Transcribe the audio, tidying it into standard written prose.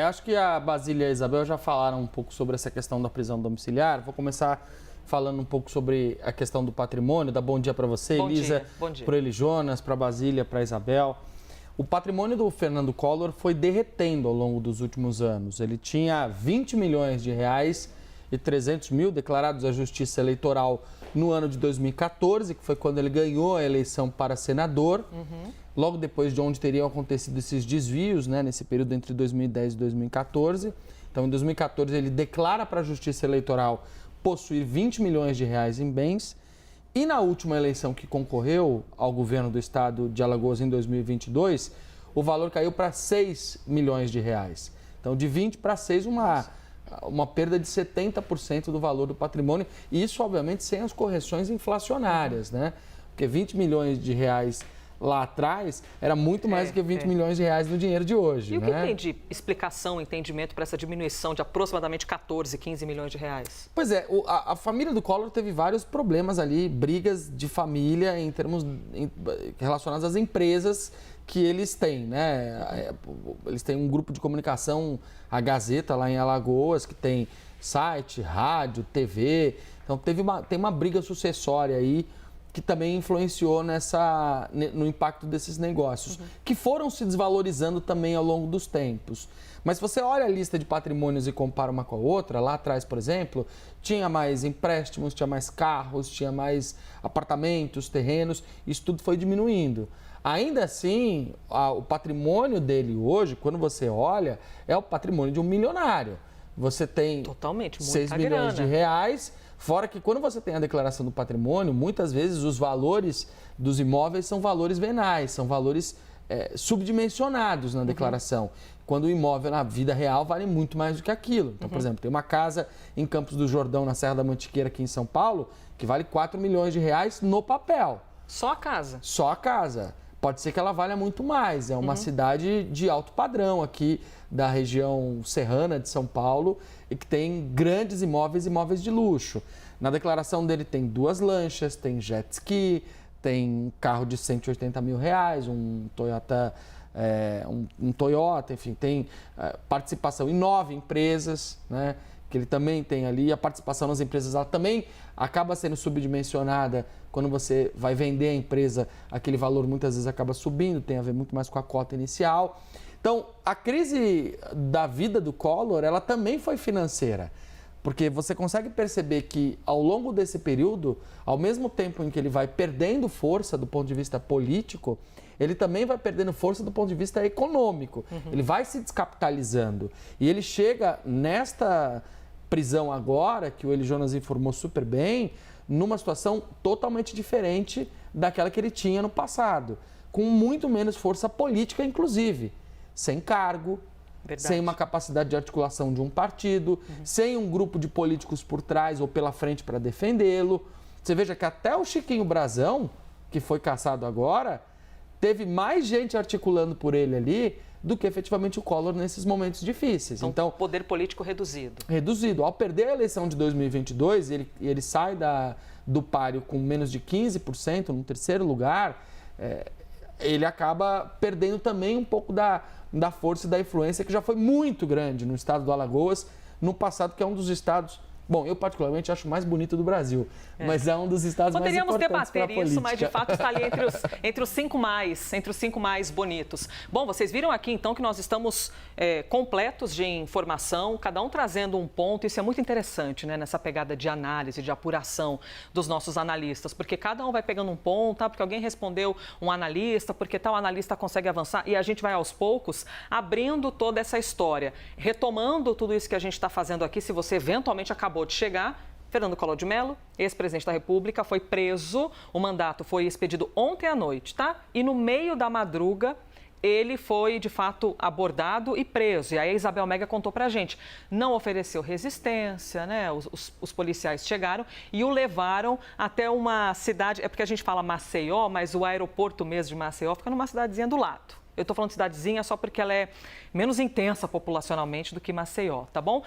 Acho que a Basília e a Isabel já falaram um pouco sobre essa questão da prisão domiciliar. Vou começar falando um pouco sobre a questão do patrimônio. Dá bom dia para você, Bom Elisa, dia, bom dia. para ele Jonas, para a Basília, para a Isabel. O patrimônio do Fernando Collor foi derretendo ao longo dos últimos anos. Ele tinha 20 milhões de reais e 300 mil declarados à Justiça Eleitoral no ano de 2014, que foi quando ele ganhou a eleição para senador. Logo depois de onde teriam acontecido esses desvios, né, nesse período entre 2010 e 2014. Então, em 2014, ele declara para a Justiça Eleitoral possuir 20 milhões de reais em bens. E na última eleição que concorreu ao governo do estado de Alagoas em 2022, o valor caiu para 6 milhões de reais. Então, de 20 para 6, uma perda de 70% do valor do patrimônio. E isso, obviamente, sem as correções inflacionárias, né? Porque 20 milhões de reais lá atrás era muito mais do que 20 milhões de reais no dinheiro de hoje. E o que tem de explicação, entendimento para essa diminuição de aproximadamente 14, 15 milhões de reais? Pois é, a família do Collor teve vários problemas ali, brigas de família em termos relacionados às empresas que eles têm, né? Eles têm um grupo de comunicação, a Gazeta, lá em Alagoas, que tem site, rádio, TV. Então tem uma briga sucessória aí que também influenciou no impacto desses negócios, que foram se desvalorizando também ao longo dos tempos. Mas se você olha a lista de patrimônios e compara uma com a outra, lá atrás, por exemplo, tinha mais empréstimos, tinha mais carros, tinha mais apartamentos, terrenos, isso tudo foi diminuindo. Ainda assim, o patrimônio dele hoje, quando você olha, é o patrimônio de um milionário. Você tem 6 milhões de reais. Fora que quando você tem a declaração do patrimônio, muitas vezes os valores dos imóveis são valores venais, são valores subdimensionados na declaração. Quando o imóvel na vida real vale muito mais do que aquilo. Então, por exemplo, tem uma casa em Campos do Jordão, na Serra da Mantiqueira, aqui em São Paulo, que vale 4 milhões de reais no papel. Só a casa? Só a casa. Pode ser que ela valha muito mais. É uma cidade de alto padrão aqui da região serrana de São Paulo e que tem grandes imóveis de luxo. Na declaração dele tem 2 lanchas, tem jet ski, tem um carro de 180 mil reais, um Toyota, enfim, tem participação em 9 empresas, né? Que ele também tem ali. A participação nas empresas, ela também acaba sendo subdimensionada. Quando você vai vender a empresa, aquele valor muitas vezes acaba subindo, tem a ver muito mais com a cota inicial. Então, a crise da vida do Collor, ela também foi financeira. Porque você consegue perceber que, ao longo desse período, ao mesmo tempo em que ele vai perdendo força do ponto de vista político, ele também vai perdendo força do ponto de vista econômico. Ele vai se descapitalizando. E ele chega nesta prisão agora, que o Eli Jonas informou super bem, numa situação totalmente diferente daquela que ele tinha no passado. Com muito menos força política, inclusive. Sem cargo, sem uma capacidade de articulação de um partido, sem um grupo de políticos por trás ou pela frente para defendê-lo. Você veja que até o Chiquinho Brazão, que foi cassado agora, teve mais gente articulando por ele ali do que efetivamente o Collor nesses momentos difíceis. Então, poder político reduzido. Reduzido. Ao perder a eleição de 2022, ele sai do páreo com menos de 15%, no terceiro lugar, ele acaba perdendo também um pouco da força e da influência que já foi muito grande no estado do Alagoas, no passado, que é um dos estados... Bom, eu particularmente acho o mais bonito do Brasil, mas é um dos estados mais importantes para a política. Poderíamos debater isso, mas de fato está ali entre os cinco mais bonitos. Bom, vocês viram aqui então que nós estamos completos de informação, cada um trazendo um ponto. Isso é muito interessante, né, nessa pegada de análise, de apuração dos nossos analistas, porque cada um vai pegando um ponto, porque alguém respondeu um analista, porque tal analista consegue avançar, e a gente vai aos poucos abrindo toda essa história, retomando tudo isso que a gente está fazendo aqui. Se você eventualmente acabou de chegar, Fernando Collor de Mello, ex-presidente da República, foi preso, o mandato foi expedido ontem à noite, tá? E no meio da madruga, ele foi, de fato, abordado e preso. E aí a Isabel Mega contou pra gente, não ofereceu resistência, né? Os policiais chegaram e o levaram até uma cidade, é porque a gente fala Maceió, mas o aeroporto mesmo de Maceió fica numa cidadezinha do lado. Eu estou falando de cidadezinha só porque ela é menos intensa populacionalmente do que Maceió, tá bom?